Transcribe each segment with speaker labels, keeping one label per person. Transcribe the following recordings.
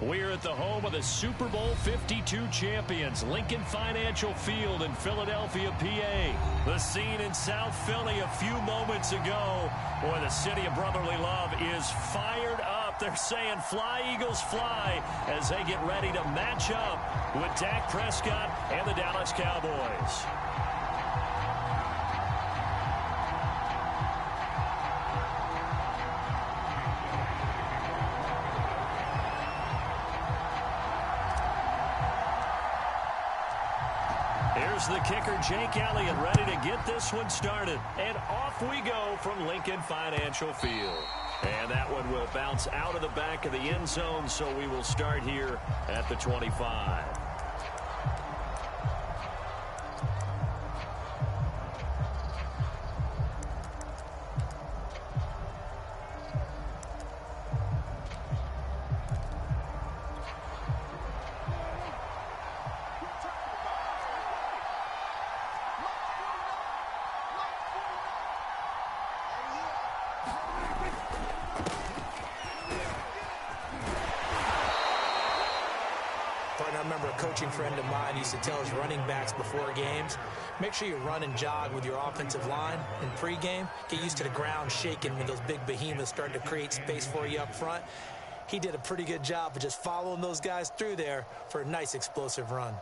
Speaker 1: We're at the home of the Super Bowl 52 champions, Lincoln Financial Field in Philadelphia, PA. The scene in South Philly a few moments ago. Boy, the city of brotherly love is fired up. They're saying, fly, Eagles, fly, as they get ready to match up with Dak Prescott and the Dallas Cowboys. Here's the kicker, Jake Elliott, ready to get this one started. And off we go from Lincoln Financial Field. And that one will bounce out of the back of the end zone, so we will start here at the 25.
Speaker 2: I remember a coaching friend of mine used to tell his running backs before games, make sure you run and jog with your offensive line in pregame. Get used to the ground shaking when those big behemoths start to create space for you up front. He did a pretty good job of just following those guys through there for a nice explosive run.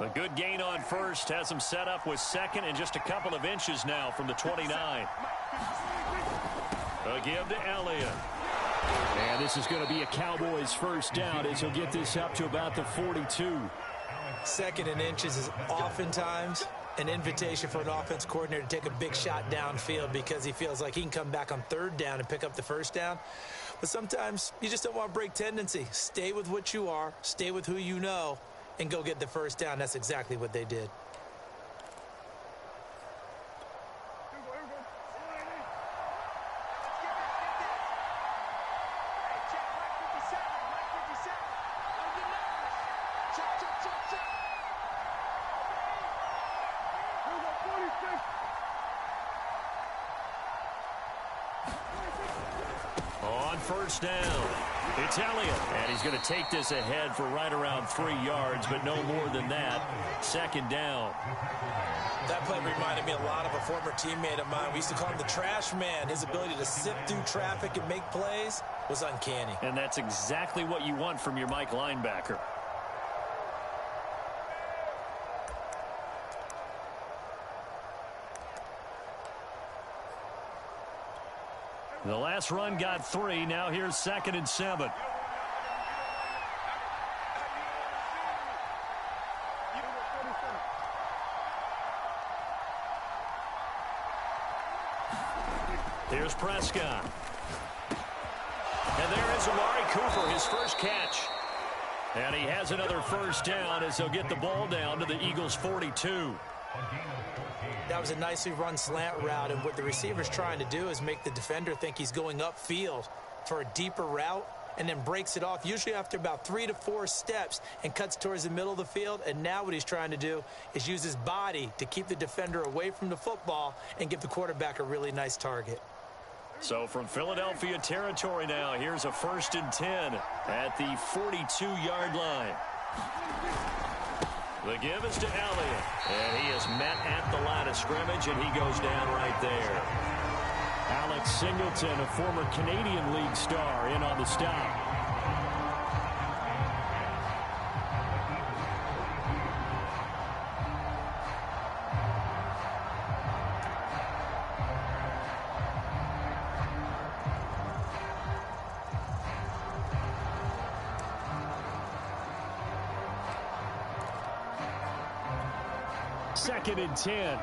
Speaker 1: A good gain on first has him set up with second and just a couple of inches now from the 29. A give to Elliott.
Speaker 3: And this is going to be a Cowboys first down as he'll get this up to about the 42.
Speaker 2: Second and inches is oftentimes an invitation for an offense coordinator to take a big shot downfield because he feels like he can come back on third down and pick up the first down. But sometimes you just don't want to break tendency. Stay with what you are, stay with who you know, and go get the first down. That's exactly what they did.
Speaker 1: On first down, it's Elliott, and he's going to take this ahead for right around 3 yards, but no more than that. Second down.
Speaker 2: That play reminded me a lot of a former teammate of mine. We used to call him the trash man. His ability to sift through traffic and make plays was uncanny.
Speaker 1: And that's exactly what you want from your Mike linebacker. The last run got 3. Now here's 2nd and 7. Here's Prescott. And there is Amari Cooper, his first catch. And he has another first down as they'll get the ball down to the Eagles' 42.
Speaker 2: That was a nicely run slant route, and what the receiver's trying to do is make the defender think he's going upfield for a deeper route and then breaks it off, usually after about 3 to 4 steps, and cuts towards the middle of the field. And now what he's trying to do is use his body to keep the defender away from the football and give the quarterback a really nice target.
Speaker 1: So from Philadelphia territory now, here's a 1st and 10 at the 42-yard line. The give is to Elliott, and he is met at the line of scrimmage, and he goes down right there.
Speaker 3: Alex Singleton, a former Canadian League star, in on the stop. Second and 10.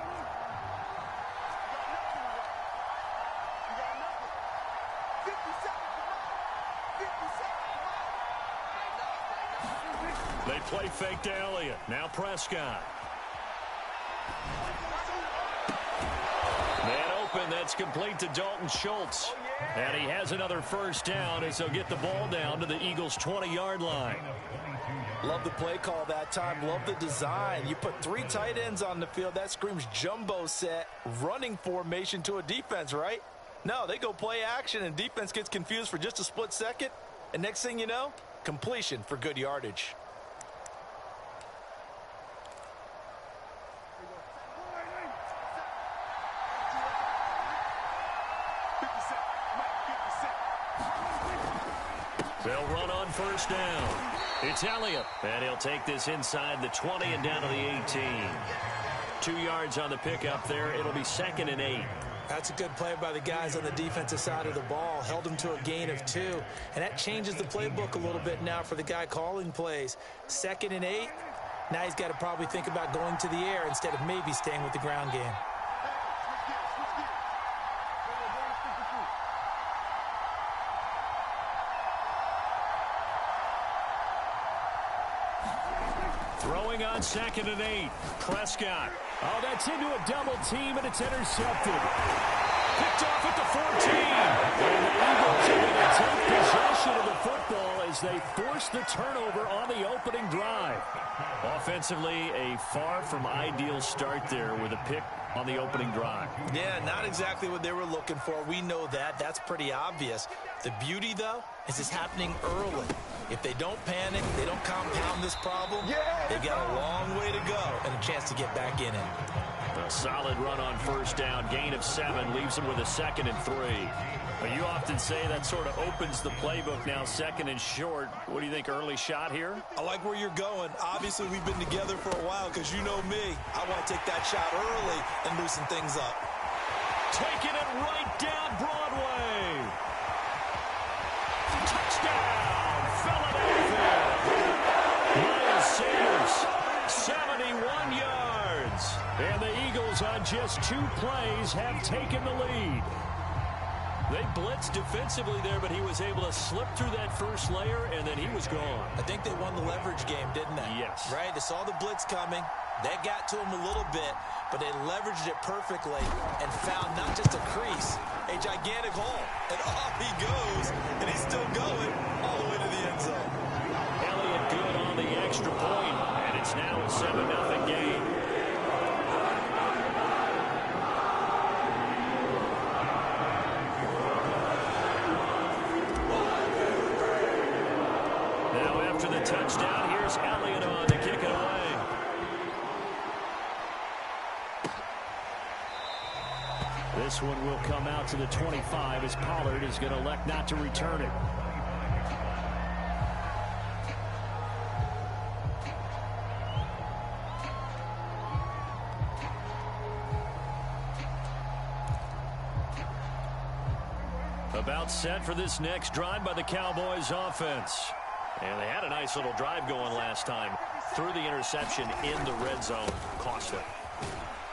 Speaker 1: They play fake to Elliott. Now Prescott. Man open. That's complete to Dalton Schultz. And he has another first down as they'll get the ball down to the Eagles' 20-yard line.
Speaker 2: Love the play call that time. Love the design. You put 3 tight ends on the field. That screams jumbo set, running formation to a defense, right? No, they go play action, and defense gets confused for just a split second. And next thing you know, completion for good yardage.
Speaker 1: They'll run on first down. It's Elliott, and he'll take this inside the 20 and down to the 18. 2 yards on the pickup there. It'll be 2nd and 8.
Speaker 2: That's a good play by the guys on the defensive side of the ball. Held him to a gain of 2. And that changes the playbook a little bit now for the guy calling plays. 2nd and 8. Now he's got to probably think about going to the air instead of maybe staying with the ground game.
Speaker 1: Throwing on 2nd and 8. Prescott.
Speaker 3: Oh, that's into a double team, and it's intercepted.
Speaker 1: Picked off at the 14.
Speaker 3: And the Eagles are going to take possession of the football as they force the turnover on the opening drive.
Speaker 1: Offensively, a far from ideal start there with a pick on the opening drive.
Speaker 2: Yeah, not exactly what they were looking for. We know that. That's pretty obvious. The beauty, though, is it's happening early. If they don't panic, they don't compound this problem, they've got a long way to go and a chance to get back in it.
Speaker 1: A solid run on first down. Gain of 7 leaves them with a 2nd and 3. But you often say that sort of opens the playbook now, 2nd and short. What do you think, early shot here?
Speaker 2: I like where you're going. Obviously, we've been together for a while because you know me. I want to take that shot early and loosen things up.
Speaker 1: Taking it right down Broadway. Touchdown, Philadelphia. Miles Sanders, 71 yards.
Speaker 3: And the Eagles on just 2 plays have taken the lead.
Speaker 1: They blitzed defensively there, but he was able to slip through that first layer, and then he was gone.
Speaker 2: I think they won the leverage game, didn't they?
Speaker 1: Yes.
Speaker 2: Right? They saw the blitz coming. That got to him a little bit, but they leveraged it perfectly and found not just a crease, a gigantic hole. And off he goes, and he's still going all the way to the end zone.
Speaker 1: Elliott good on the extra point, and it's now a 7-0 game. Now after the touchdown, here's Elliott on to kick it away.
Speaker 3: This one will come out to the 25 as Pollard is going to elect not to return it.
Speaker 1: About set for this next drive by the Cowboys offense. And they had a nice little drive going last time. Threw the interception in the red zone. Costly.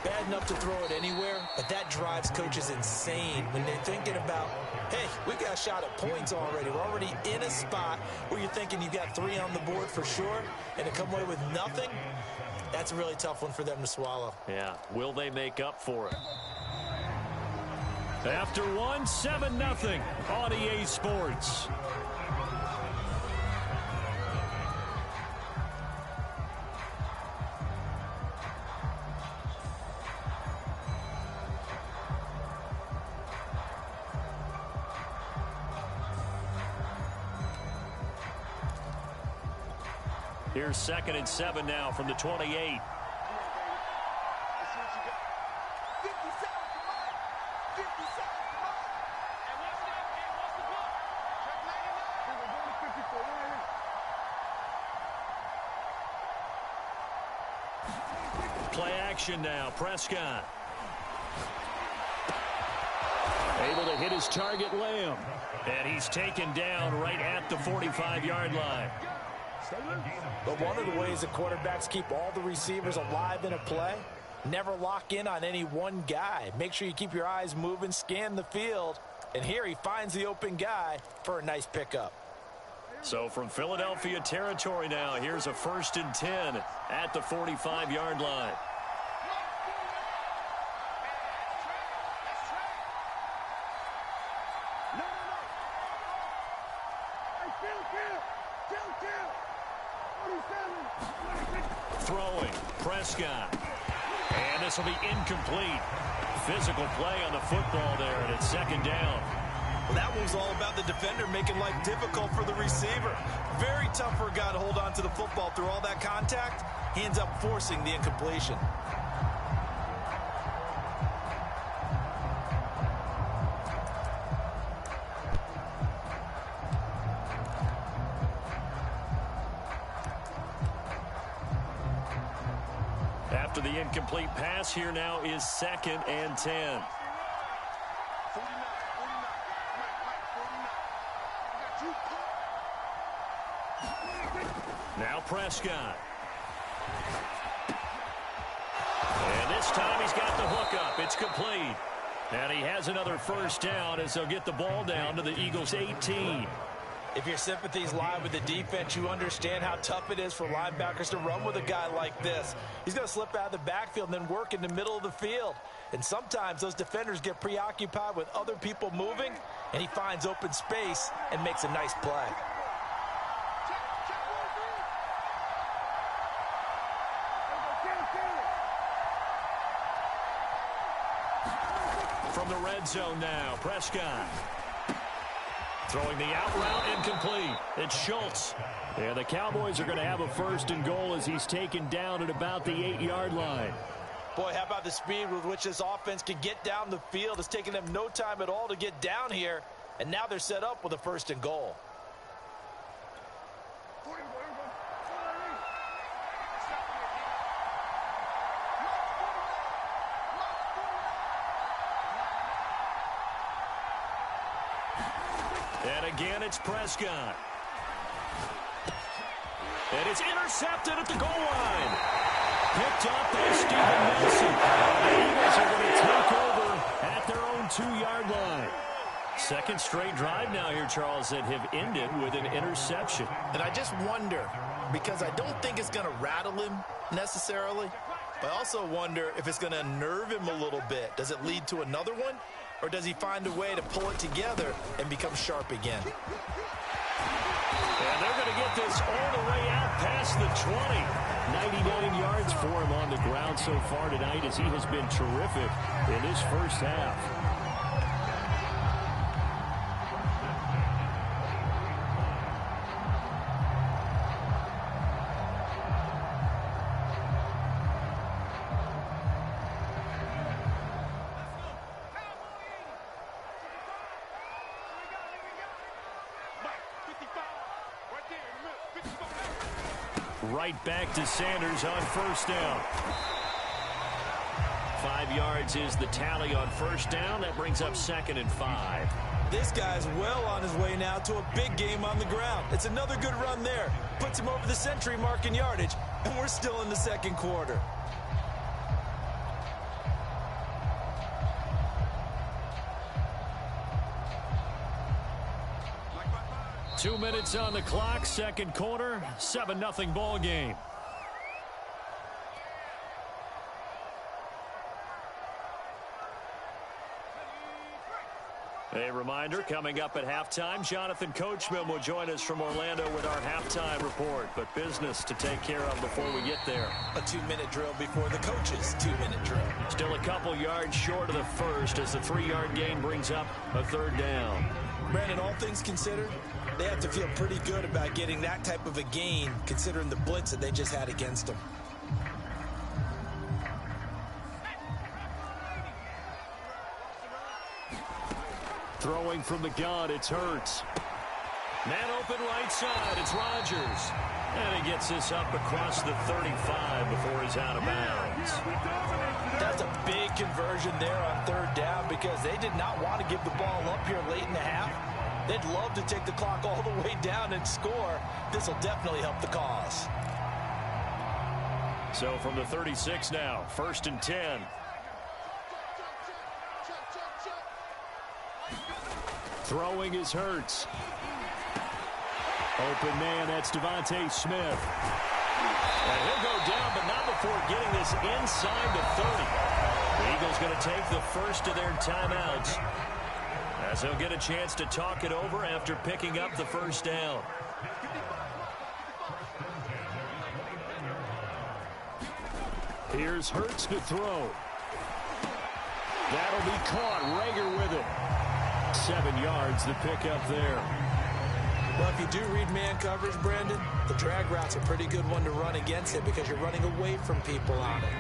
Speaker 2: Bad enough to throw it anywhere, but that drives coaches insane when they're thinking about, hey, we got a shot at points already. We're already in a spot where you're thinking you got 3 on the board for sure, and to come away with nothing, that's a really tough one for them to swallow.
Speaker 1: Yeah, will they make up for it? After 7-0 on EA Sports. Here's 2nd and 7 now from the 28. Play action now. Prescott.
Speaker 3: Able to hit his target, Lamb.
Speaker 1: And he's taken down right at the 45-yard line.
Speaker 2: But one of the ways the quarterbacks keep all the receivers alive in a play, never lock in on any one guy. Make sure you keep your eyes moving, scan the field, and here he finds the open guy for a nice pickup.
Speaker 1: So from Philadelphia territory now, here's a 1st and 10 at the 45-yard line.
Speaker 4: Kill.
Speaker 1: throwing. Prescott. And this will be incomplete. Physical play on the football there, and it's second down.
Speaker 4: Well, that one was all about the defender making life difficult for the receiver. Very tough for a guy to hold on to the football through all that contact. He ends up forcing the incompletion.
Speaker 1: After the incomplete pass, here now is 2nd and 10. Now Prescott. And this time he's got the hook up. It's complete. And he has another first down as they'll get the ball down to the Eagles' 18.
Speaker 2: If your sympathies lie with the defense, you understand how tough it is for linebackers to run with a guy like this. He's going to slip out of the backfield and then work in the middle of the field. And sometimes those defenders get preoccupied with other people moving, and he finds open space and makes a nice play.
Speaker 1: From the red zone now, Prescott. Throwing the out route, incomplete. It's Schultz. And the Cowboys are going to have a 1st and goal as he's taken down at about the 8-yard line.
Speaker 2: Boy, how about the speed with which this offense can get down the field? It's taken them no time at all to get down here. And now they're set up with a 1st and goal.
Speaker 1: And again, it's Prescott. And it's intercepted at the goal line. Picked up by Steven Nelson. The Eagles are going to take over at their own 2-yard line. Second straight drive now here, Charles, that have ended with an interception.
Speaker 4: And I just wonder, because I don't think it's going to rattle him necessarily, but I also wonder if it's going to unnerve him a little bit. Does it lead to another one? Or does he find a way to pull it together and become sharp again?
Speaker 1: And they're going to get this all the way out past the 20. 99 yards for him on the ground so far tonight as he has been terrific in this first half. Right back to Sanders on 1st down. 5 yards is the tally on 1st down. That brings up 2nd and 5.
Speaker 2: This guy's well on his way now to a big game on the ground. It's another good run there. Puts him over the century mark in yardage, and we're still in the 2nd quarter.
Speaker 1: Two minutes on the clock, 2nd quarter, 7-0 ball game. A reminder, coming up at halftime, Jonathan Coachman will join us from Orlando with our halftime report. But business to take care of before we get there.
Speaker 2: A 2-minute drill before the coach's 2-minute drill.
Speaker 1: Still a couple yards short of the first as the 3-yard gain brings up a 3rd down.
Speaker 2: Brandon, all things considered, they have to feel pretty good about getting that type of a gain considering the blitz that they just had against them.
Speaker 1: Throwing from the gun, it's Hurts. Man open right side, it's Rodgers. And he gets this up across the 35 before he's out of bounds.
Speaker 2: That's a big conversion there on 3rd down because they did not want to give the ball up here late in the half. They'd love to take the clock all the way down and score. This will definitely help the cause.
Speaker 1: So from the 36 now, 1st and 10. Throwing is Hurts. Open man, that's Devontae Smith. And he'll go down, but not before getting this inside the 30. The Eagles going to take the first of their timeouts as they'll get a chance to talk it over after picking up the 1st down.
Speaker 3: Here's Hurts to throw. That'll be caught. Rager with it. 7 yards the pickup there.
Speaker 2: Well, if you do read man coverage, Brandon, the drag route's a pretty good one to run against it because you're running away from people on it.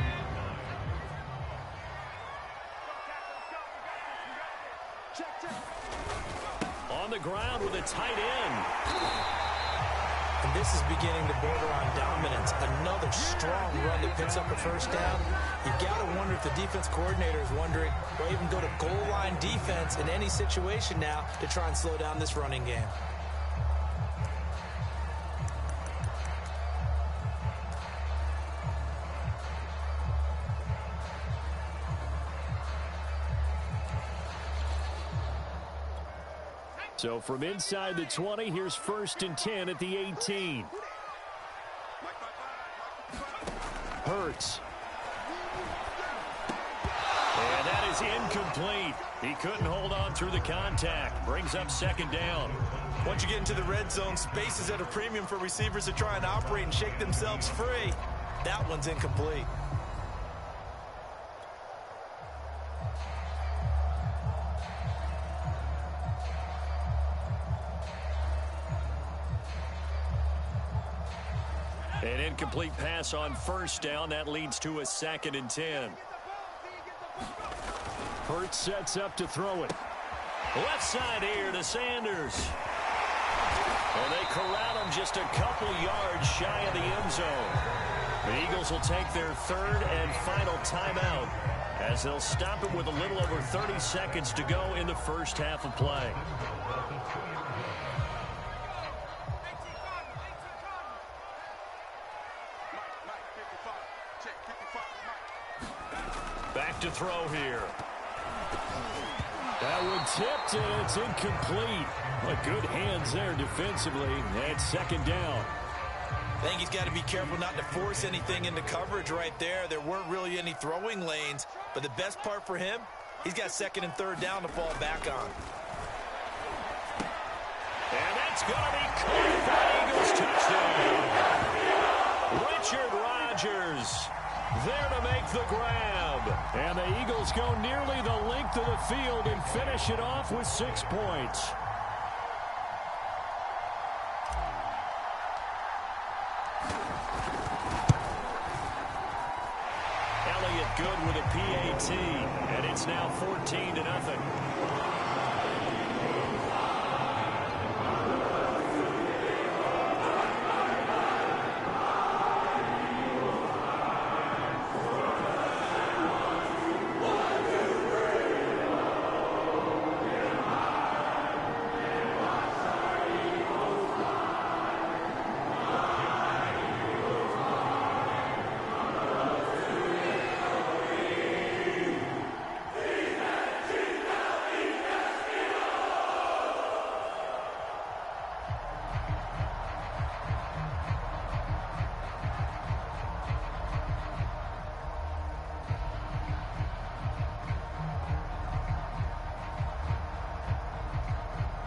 Speaker 3: On the ground with a tight end.
Speaker 2: And this is beginning to border on dominance. Another strong run that picks up a first down. You've got to wonder if the defense coordinator is wondering, or even go to goal line defense in any situation now to try and slow down this running game.
Speaker 3: So from inside the 20, here's 1st and 10 at the 18. Hurts.
Speaker 1: And that is incomplete. He couldn't hold on through the contact. Brings up 2nd down.
Speaker 4: Once you get into the red zone, space is at a premium for receivers to try and operate and shake themselves free. That one's incomplete.
Speaker 1: An incomplete pass on 1st down. That leads to a 2nd and 10.
Speaker 3: Hurts sets up to throw it.
Speaker 1: Left side here to Sanders. And they corral him just a couple yards shy of the end zone. The Eagles will take their 3rd and final timeout as they'll stop it with a little over 30 seconds to go in the first half of play. Back to throw here.
Speaker 3: That one tipped, and it's incomplete. But good hands there defensively. And 2nd down.
Speaker 4: I think he's got to be careful not to force anything into coverage right there. There weren't really any throwing lanes. But the best part for him, he's got 2nd and 3rd down to fall back on.
Speaker 1: And that's going to be caught for the Eagles touchdown. Richard Rodgers there to make the grab.
Speaker 3: And the Eagles go nearly the length of the field and finish it off with 6 points.
Speaker 1: Elliott good with a PAT, and it's now 14-0.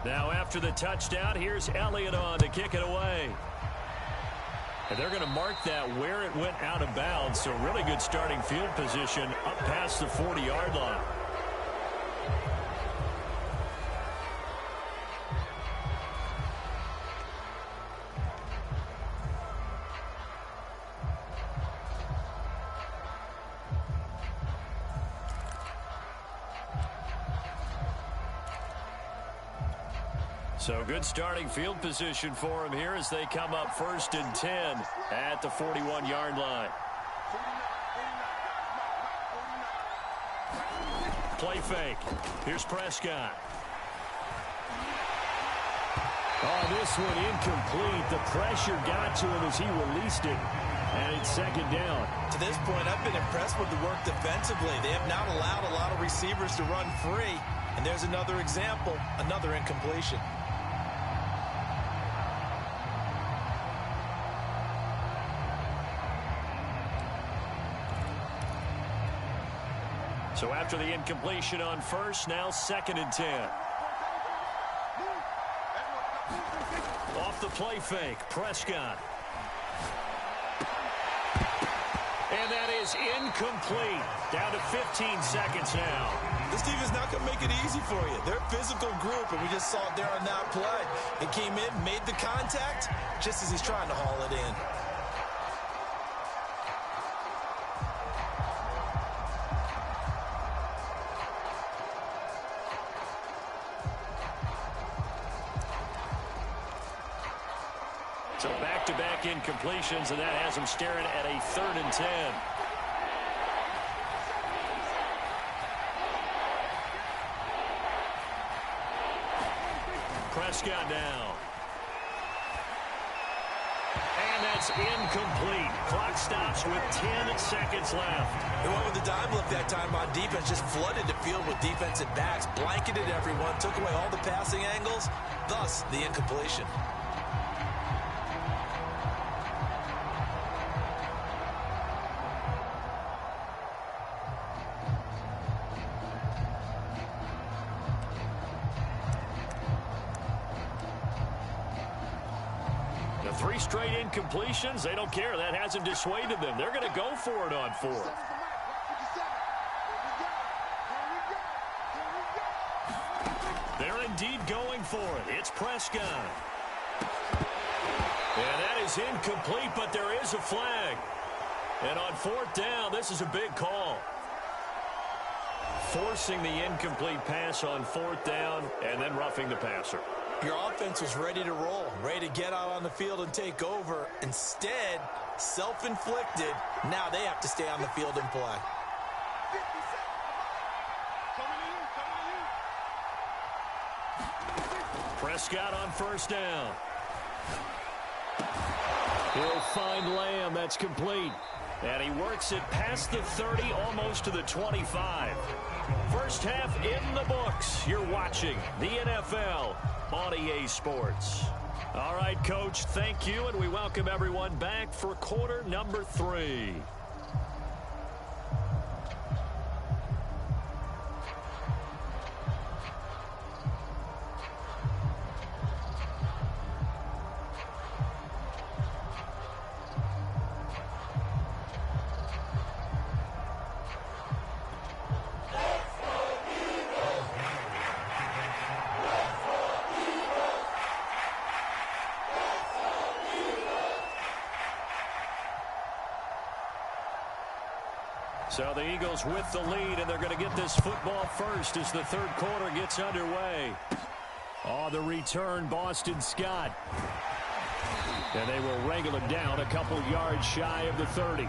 Speaker 1: Now after the touchdown, here's Elliott on to kick it away. And they're going to mark that where it went out of bounds. So really good starting field position up past the 40-yard line. So good starting field position for him here as they come up 1st and 10 at the 41-yard line. Play fake. Here's Prescott.
Speaker 3: Oh, this one incomplete. The pressure got to him as he released it. And it's 2nd down.
Speaker 4: To this point, I've been impressed with the work defensively. They have not allowed a lot of receivers to run free. And there's another example, another incompletion.
Speaker 1: So after the incompletion on 1st, now 2nd and 10. Off the play fake, Prescott. And that is incomplete. Down to 15 seconds now.
Speaker 4: This team is not going to make it easy for you. They're a physical group, and we just saw it there on that play. It came in, made the contact, just as he's trying to haul it in.
Speaker 1: So back-to-back incompletions, and that has him staring at a 3rd and 10. Prescott now. And that's incomplete. Clock stops with 10 seconds left.
Speaker 2: They went with the dime look that time on defense, just flooded the field with defensive backs, blanketed everyone, took away all the passing angles, thus the incompletion.
Speaker 1: The 3 straight incompletions, they don't care. That hasn't dissuaded them. They're going to go for it on 4th. They're indeed going for it. It's Prescott. And that is incomplete, but there is a flag. And on 4th down, this is a big call. Forcing the incomplete pass on 4th down and then roughing the passer.
Speaker 2: Your offense was ready to roll, ready to get out on the field and take over. Instead, self-inflicted. Now they have to stay on the field and play.
Speaker 1: Prescott on 1st down. He'll find Lamb. That's complete. And he works it past the 30, almost to the 25. First half in the books. You're watching the NFL on EA Sports. All right, Coach, thank you, and we welcome everyone back for quarter number 3. So the Eagles with the lead, and they're going to get this football first as the 3rd quarter gets underway. On the return, Boston Scott. And they will wrangle him down a couple yards shy of the 30.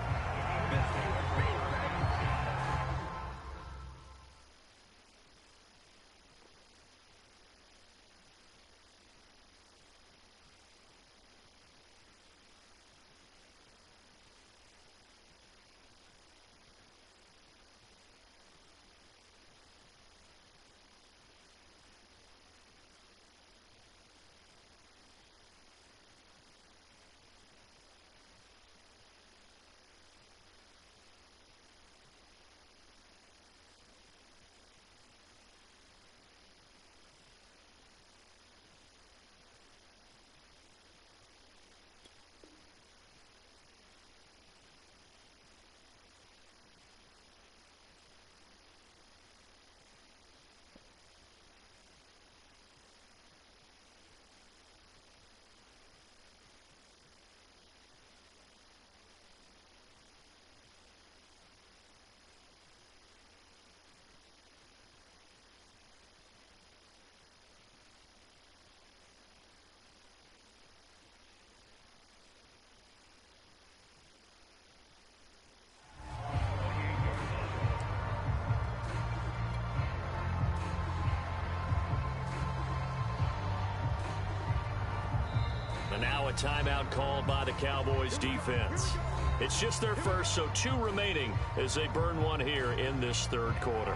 Speaker 1: Now a timeout called by the Cowboys defense. It's just their first, so 2 remaining as they burn one here in this 3rd quarter.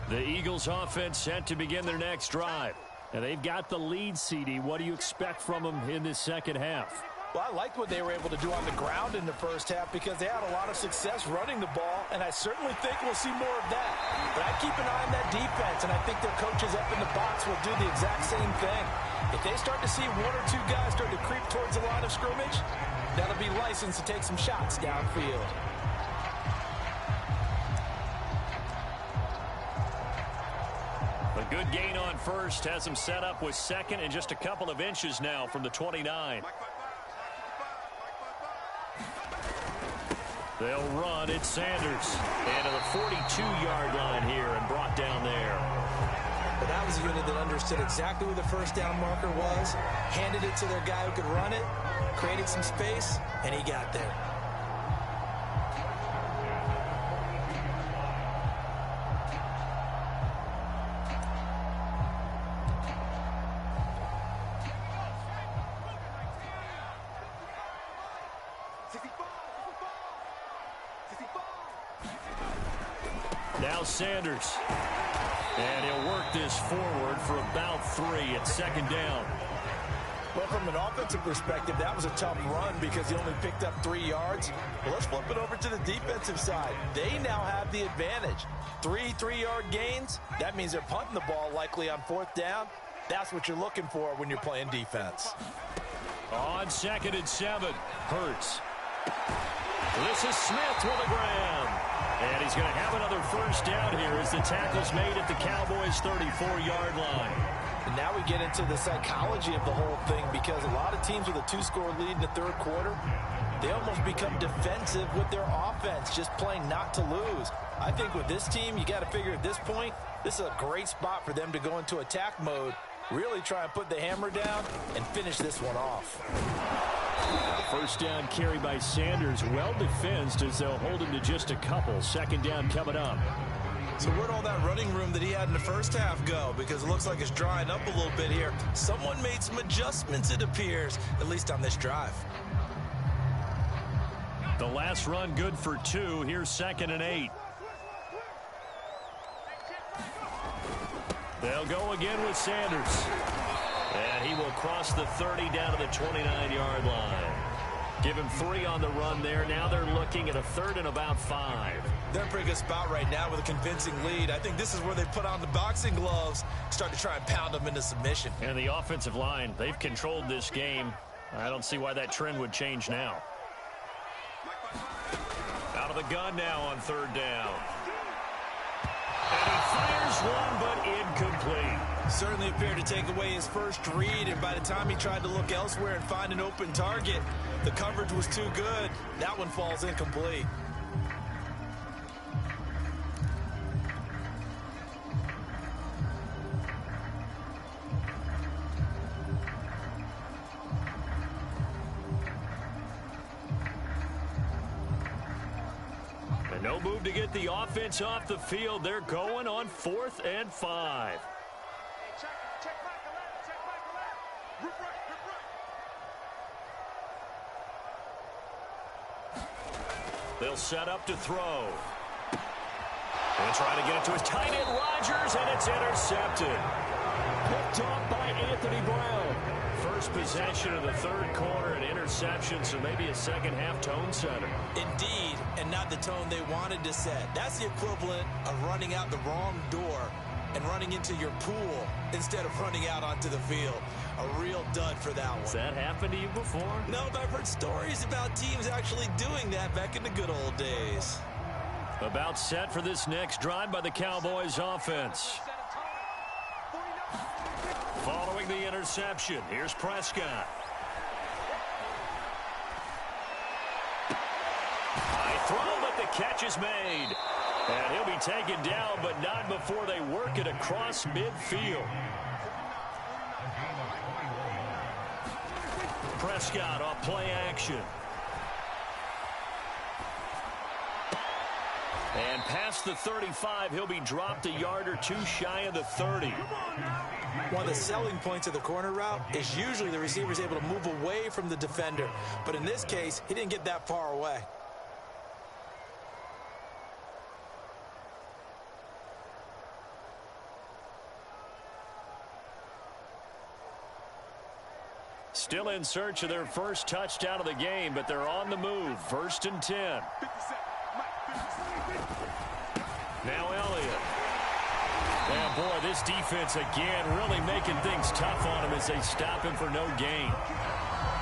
Speaker 1: The Eagles offense set to begin their next drive.
Speaker 3: And they've got the lead, CD. What do you expect from them in this second half?
Speaker 4: Well, I like what they were able to do on the ground in the first half because they had a lot of success running the ball, and I certainly think we'll see more of that. But I keep an eye on that defense, and I think their coaches up in the box will do the exact same thing. If they start to see one or two guys start to creep towards the line of scrimmage, that'll be licensed to take some shots downfield.
Speaker 1: A good gain on first has him set up with second and just a couple of inches now from the 29. They'll run. It's Sanders. And to the 42-yard line here and brought down there.
Speaker 2: But that was a unit that understood exactly where the first down marker was, handed it to their guy who could run it, created some space, and he got there.
Speaker 1: Now Sanders. And he'll work this forward for about 3 at second down.
Speaker 4: Well, from an offensive perspective, that was a tough run because he only picked up 3 yards. Well, let's flip it over to the defensive side. They now have the advantage. 3 3-yard gains. That means they're punting the ball likely on 4th down. That's what you're looking for when you're playing defense.
Speaker 1: On 2nd and 7, Hurts. This is Smith with a grab. And he's going to have another first down here as the tackle's made at the Cowboys' 34-yard line.
Speaker 4: And now we get into the psychology of the whole thing because a lot of teams with a 2-score lead in the third quarter, they almost become defensive with their offense, just playing not to lose. I think with this team, you got to figure at this point, this is a great spot for them to go into attack mode, really try and put the hammer down and finish this one off.
Speaker 3: First down carry by Sanders, well defensed as they'll hold him to just a couple. Second down coming up.
Speaker 2: So where'd all that running room that he had in the first half go? Because it looks like it's drying up a little bit here. Someone made some adjustments, it appears, at least on this drive.
Speaker 1: The last run good for 2. Here's 2nd and 8. They'll go again with Sanders. And he will cross the 30 down to the 29-yard line. Give him 3 on the run there. Now they're looking at a 3rd and about 5.
Speaker 2: They're in a pretty good spot right now with a convincing lead. I think this is where they put on the boxing gloves, start to try and pound them into submission.
Speaker 1: And the offensive line, they've controlled this game. I don't see why that trend would change now. Out of the gun now on 3rd down. And he fires one, but incomplete.
Speaker 2: Certainly appeared to take away his first read, and by the time he tried to look elsewhere and find an open target, the coverage was too good. That one falls incomplete.
Speaker 1: And no move to get the offense off the field. They're going on 4th and 5. They'll set up to throw. And try to get it to his tight end, Rodgers, and it's intercepted. Picked off by Anthony Brown. First possession of the third quarter, an interception, so maybe a second-half tone setter.
Speaker 2: Indeed, and not the tone they wanted to set. That's the equivalent of running out the wrong door and running into your pool instead of running out onto the field. A real dud for that one.
Speaker 1: Has that happened to you before?
Speaker 2: No, but I've heard stories about teams actually doing that back in the good old days.
Speaker 1: About set for this next drive by the Cowboys offense. Following the interception, here's Prescott. High throw, but the catch is made. And he'll be taken down, but not before they work it across midfield. Prescott off play action. And past the 35, he'll be dropped a yard or 2 shy of the 30.
Speaker 2: One of the selling points of the corner route is usually the receiver's able to move away from the defender. But in this case, he didn't get that far away.
Speaker 1: Still in search of their first touchdown of the game, but they're on the move. 1st and 10. Now Elliott. And boy, this defense again really making things tough on him as they stop him for no gain.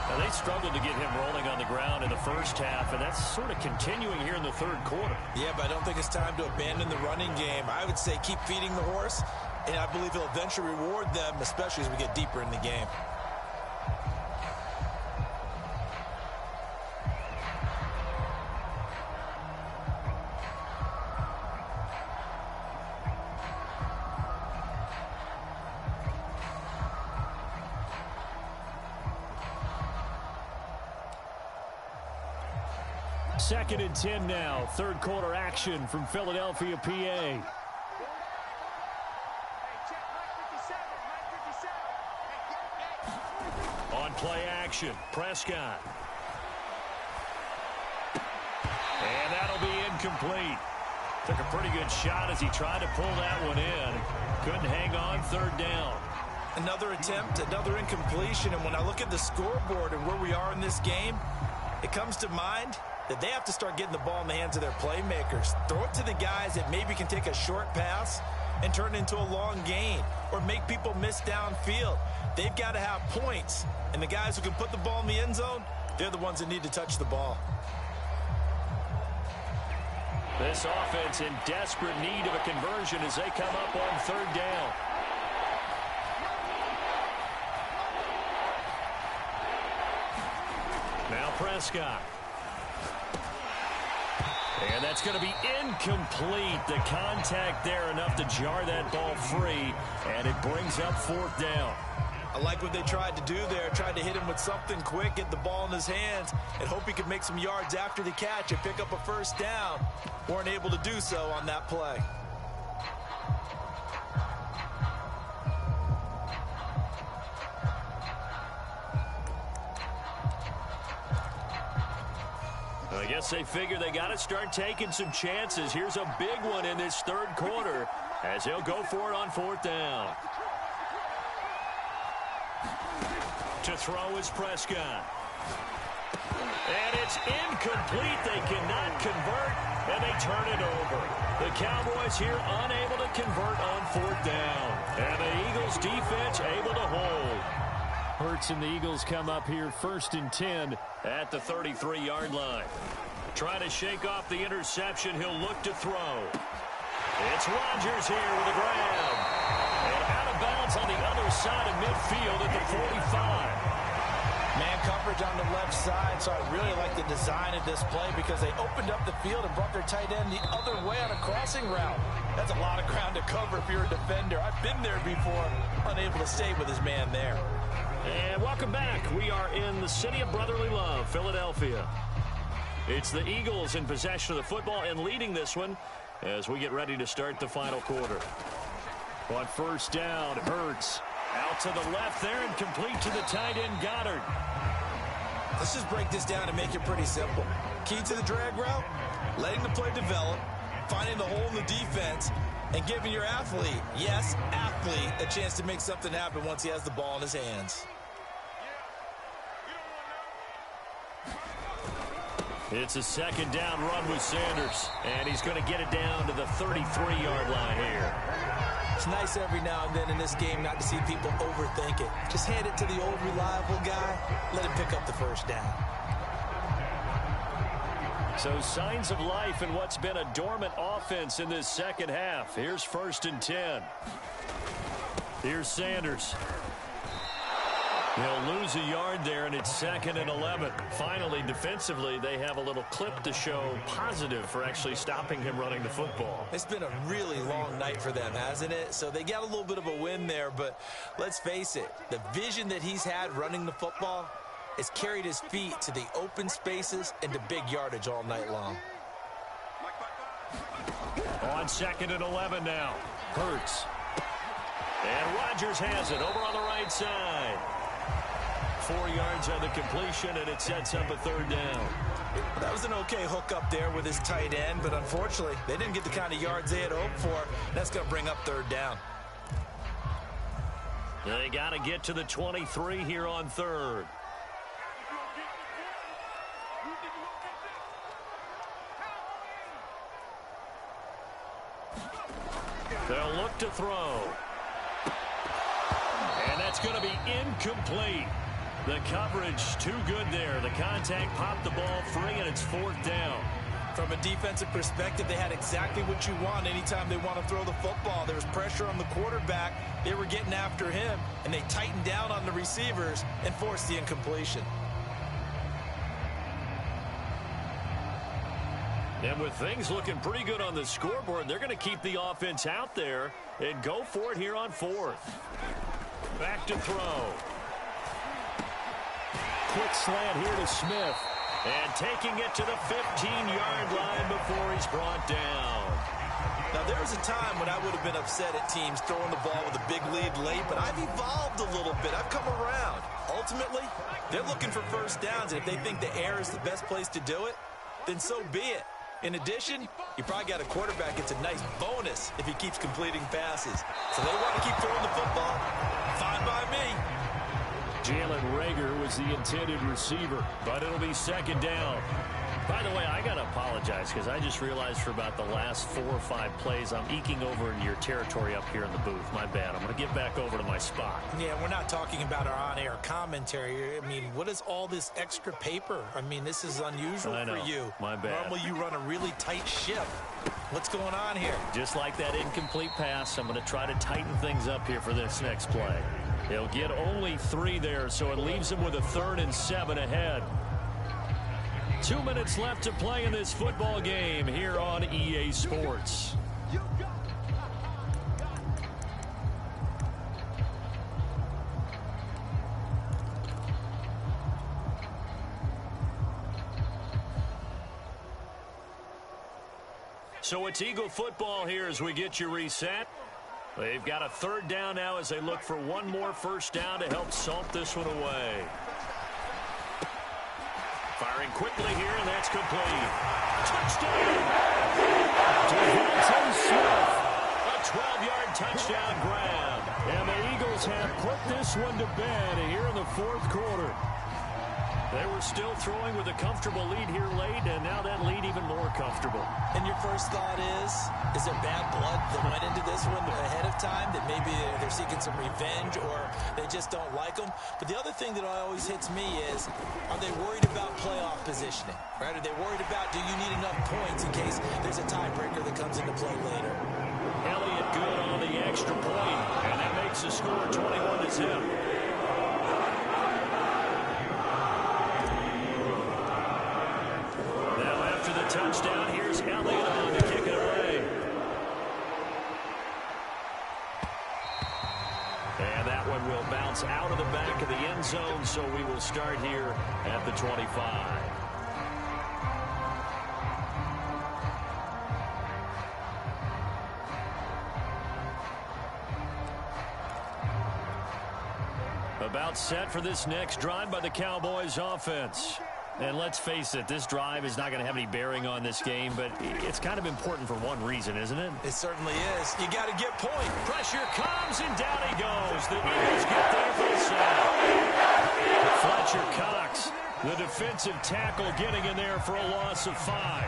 Speaker 1: Now, they struggled to get him rolling on the ground in the first half, and that's sort of continuing here in the third quarter.
Speaker 2: Yeah, but I don't think it's time to abandon the running game. I would say keep feeding the horse, and I believe he'll eventually reward them, especially as we get deeper in the game.
Speaker 1: Second and 10 now. Third quarter action from Philadelphia, PA. On play action, Prescott. And that'll be incomplete. Took a pretty good shot as he tried to pull that one in. Couldn't hang on. Third down.
Speaker 2: Another attempt, another incompletion. And when I look at the scoreboard and where we are in this game, it comes to mind that they have to start getting the ball in the hands of their playmakers. Throw it to the guys that maybe can take a short pass and turn it into a long gain or make people miss downfield. They've got to have points. And the guys who can put the ball in the end zone, they're the ones that need to touch the ball.
Speaker 1: This offense in desperate need of a conversion as they come up on third down. Now Prescott. And that's going to be incomplete. The contact there enough to jar that ball free, and it brings up fourth down.
Speaker 2: I like what they tried to do there. Tried to hit him with something quick, get the ball in his hands, and hope he could make some yards after the catch and pick up a first down. Weren't able to do so on that play.
Speaker 1: I guess they figure they got to start taking some chances. Here's a big one in this third quarter as they'll go for it on fourth down. To throw is Prescott. And it's incomplete. They cannot convert, and they turn it over. The Cowboys here unable to convert on fourth down. And the Eagles defense able to hold. Hurts and the Eagles come up here 1st and 10 at the 33-yard line. Trying to shake off the interception. He'll look to throw. It's Rodgers here with a grab. And out of bounds on the other side of midfield at the 45.
Speaker 2: Man coverage on the left side, so I really like the design of this play because they opened up the field and brought their tight end the other way on a crossing route. That's a lot of ground to cover if you're a defender. I've been there before, unable to stay with his man there.
Speaker 1: And welcome back. We are in the city of brotherly love, Philadelphia. It's the Eagles in possession of the football and leading this one as we get ready to start the final quarter. On first down, Hurts out to the left there and complete to the tight end, Goddard.
Speaker 2: Let's just break this down and make it pretty simple. Key to the drag route, letting the play develop, finding the hole in the defense, and giving your athlete, yes, athlete, a chance to make something happen once he has the ball in his hands.
Speaker 1: It's a second down run with Sanders, and he's going to get it down to the 33-yard line here.
Speaker 2: It's nice every now and then in this game not to see people overthink it. Just hand it to the old reliable guy, let him pick up the first down.
Speaker 1: So signs of life in what's been a dormant offense in this second half. Here's 1st and 10. Here's Sanders. They'll lose a yard there, and it's 2nd and 11. Finally, defensively, they have a little clip to show positive for actually stopping him running the football.
Speaker 2: It's been a really long night for them, hasn't it? So they got a little bit of a win there, but let's face it, the vision that he's had running the football has carried his feet to the open spaces and to big yardage all night long.
Speaker 1: On 2nd and 11 now, Hurts. And Rodgers has it over on the right side. 4 yards on the completion, and it sets up a third down.
Speaker 2: That was an okay hook up there with his tight end, but unfortunately, they didn't get the kind of yards they had hoped for. That's going to bring up third down.
Speaker 1: They got to get to the 23 here on third. They'll look to throw. And that's going to be incomplete. The coverage too good there. The contact popped the ball free, and it's fourth down.
Speaker 2: From a defensive perspective, they had exactly what you want anytime they want to throw the football. There was pressure on the quarterback. They were getting after him, and they tightened down on the receivers and forced the incompletion.
Speaker 1: And with things looking pretty good on the scoreboard, they're going to keep the offense out there and go for it here on fourth. Back to throw. Quick slant here to Smith. And taking it to the 15-yard line before he's brought down.
Speaker 2: Now, there was a time when I would have been upset at teams throwing the ball with a big lead late, but I've evolved a little bit. I've come around. Ultimately, they're looking for first downs, and if they think the air is the best place to do it, then so be it. In addition, you probably got a quarterback gets a nice bonus if he keeps completing passes. So they want to keep throwing the football. Fine by me.
Speaker 1: Jalen Reagor was the intended receiver, but it'll be second down. By the way, I got to apologize because I just realized for about the last 4 or 5 plays, I'm eking over into your territory up here in the booth. My bad. I'm going to get back over to my spot.
Speaker 2: Yeah, we're not talking about our on-air commentary. I mean, what is all this extra paper? I mean, this is unusual for you.
Speaker 1: My bad.
Speaker 2: Normally you run a really tight ship. What's going on here?
Speaker 1: Just like that incomplete pass, I'm going to try to tighten things up here for this next play. He'll get only 3 there, so it leaves him with a 3rd and 7 ahead. 2 minutes left to play in this football game here on EA Sports. So it's Eagle football here as we get you reset. They've got a 3rd down now as they look for one more first down to help salt this one away. Firing quickly here, and that's complete. Touchdown! Devontae Smith. A 12-yard touchdown grab. And the Eagles have put this one to bed here in the 4th quarter. They were still throwing with a comfortable lead here late, and now that lead even more comfortable.
Speaker 2: And your first thought is there bad blood that went into this one ahead of time, that maybe they're seeking some revenge or they just don't like them? But the other thing that always hits me is, are they worried about playoff positioning? Right? Are they worried about, do you need enough points in case there's a tiebreaker that comes into play later?
Speaker 1: Elliott good on the extra point, and that makes the score 21-0. Touchdown. Here's Elliott on to kick it away. And that one will bounce out of the back of the end zone, so we will start here at the 25. About set for this next drive by the Cowboys offense. And let's face it, this drive is not going to have any bearing on this game, but it's kind of important for one reason, isn't it?
Speaker 2: It certainly is. You got to get point.
Speaker 1: Pressure comes, and down he goes. The Eagles get there for the sack. Fletcher Cox, the defensive tackle, getting in there for a loss of 5.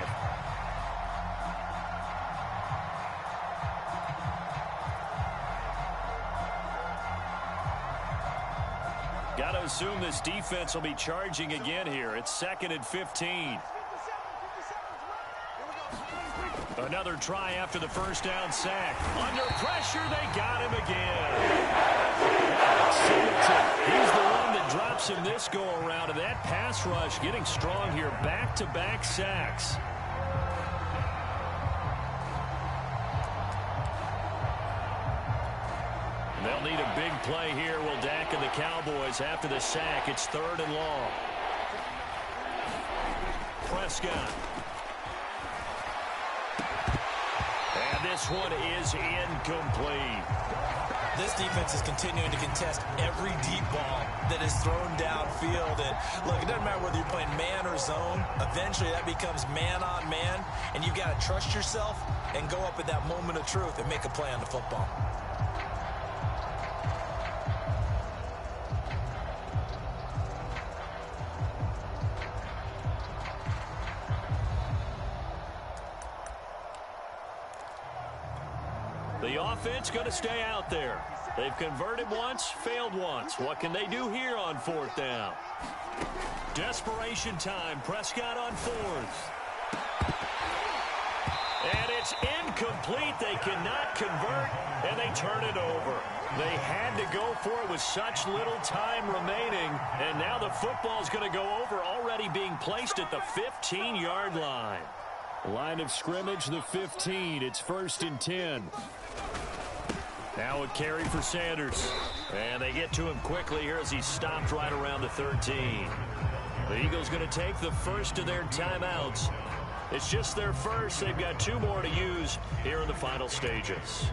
Speaker 1: Got to assume this defense will be charging again here. It's 2nd and 15. Another try after the first down sack. Under pressure, they got him again. He's the one that drops him this go-around, and that pass rush getting strong here. Back-to-back sacks. They'll need a big play here. Will Dak and the Cowboys after the sack. It's 3rd and long. Prescott. And this one is incomplete.
Speaker 2: This defense is continuing to contest every deep ball that is thrown downfield. And look, it doesn't matter whether you're playing man or zone. Eventually that becomes man on man. And you've got to trust yourself and go up at that moment of truth and make a play on the football.
Speaker 1: The offense going to stay out there. They've converted once, failed once. What can they do here on 4th down? Desperation time. Prescott on 4th. And it's incomplete. They cannot convert, and they turn it over. They had to go for it with such little time remaining, and now the football's going to go over, already being placed at the 15-yard line.
Speaker 3: Line of scrimmage, the 15. It's 1st and 10.
Speaker 1: Now a carry for Sanders. And they get to him quickly here as he stopped right around the 13. The Eagles going to take the first of their timeouts. It's just their first. They've got 2 more to use here in the final stages.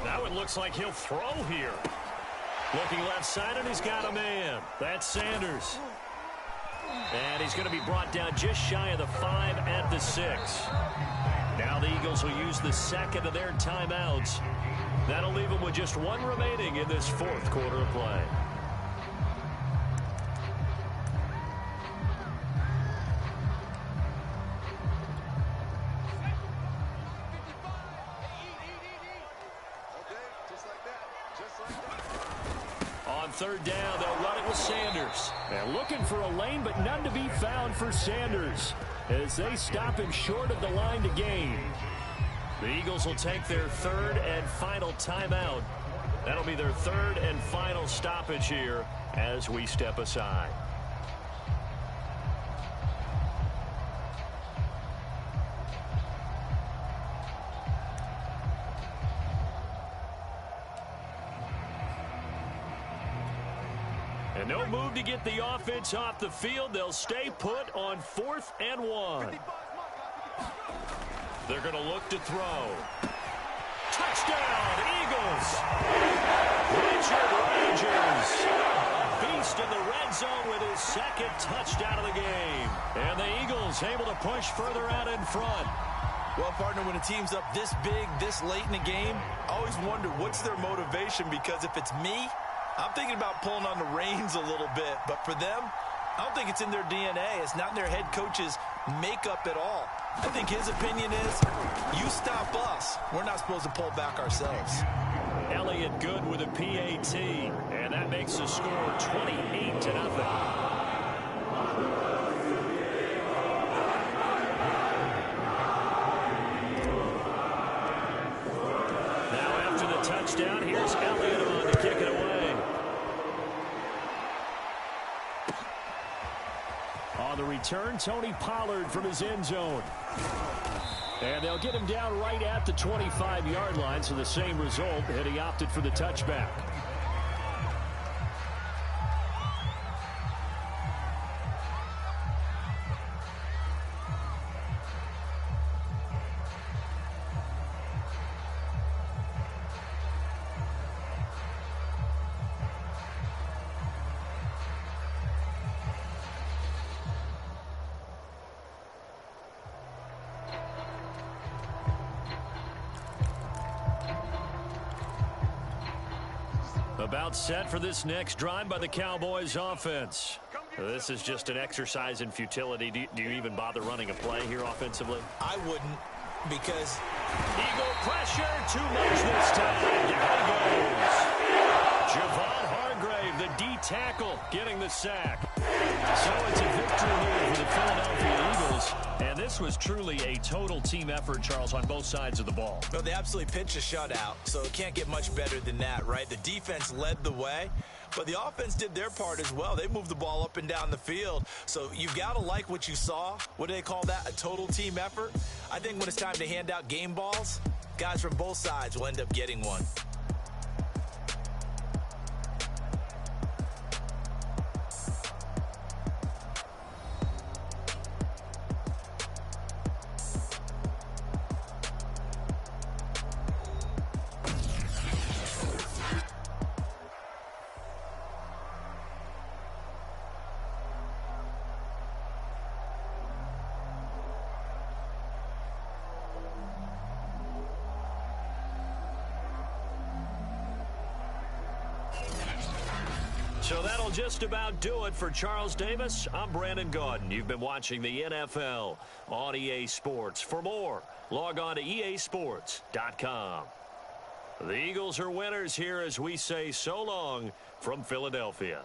Speaker 1: Now it looks like he'll throw here. Looking left side, and he's got a man. That's Sanders. And he's going to be brought down just shy of the 5 at the 6. Now the Eagles will use the second of their timeouts. That'll leave them with just 1 remaining in this 4th quarter of play. On 3rd down, they'll run it with Sanders.
Speaker 3: They're looking for a lane, but none to be found for Sanders as they stop him short of the line to gain.
Speaker 1: The Eagles will take their 3rd and final timeout. That'll be their 3rd and final stoppage here as we step aside. And no move to get the offense off the field. They'll stay put on 4th and 1. They're going to look to throw. Touchdown, Eagles! Richard Rodgers, beast in the red zone with his 2nd touchdown of the game. And the Eagles able to push further out in front.
Speaker 4: Well, partner, when a team's up this big, this late in the game, I always wonder what's their motivation, because if it's me, I'm thinking about pulling on the reins a little bit. But for them, I don't think it's in their DNA. It's not in their head coach's makeup at all. I think his opinion is, you stop us. We're not supposed to pull back ourselves.
Speaker 1: Elliott good with a PAT, and that makes the score 28-0. Now after the touchdown, here's Elliott on to kick it away.
Speaker 3: On the return, Tony Pollard from his end zone. And they'll get him down right at the 25-yard line, so the same result, and he opted for the touchback.
Speaker 1: About set for this next drive by the Cowboys offense. This is just an exercise in futility. Do you even bother running a play here offensively?
Speaker 2: I wouldn't, because
Speaker 1: Eagle pressure, too much this time. Down he goes. Javon Hargrave, the D tackle, getting the sack. So it's a victory here for the Philadelphia Eagles. And this was truly a total team effort, Charles, on both sides of the ball.
Speaker 2: no, they absolutely pitched a shutout, so it can't get much better than that, right? The defense led the way, but the offense did their part as well. They moved the ball up and down the field, so you've got to like what you saw. What do they call that? A total team effort? I think when it's time to hand out game balls, guys from both sides will end up getting one.
Speaker 1: So that'll just about do it for Charles Davis. I'm Brandon Gaudin. You've been watching the NFL on EA Sports. For more, log on to easports.com. The Eagles are winners here as we say so long from Philadelphia.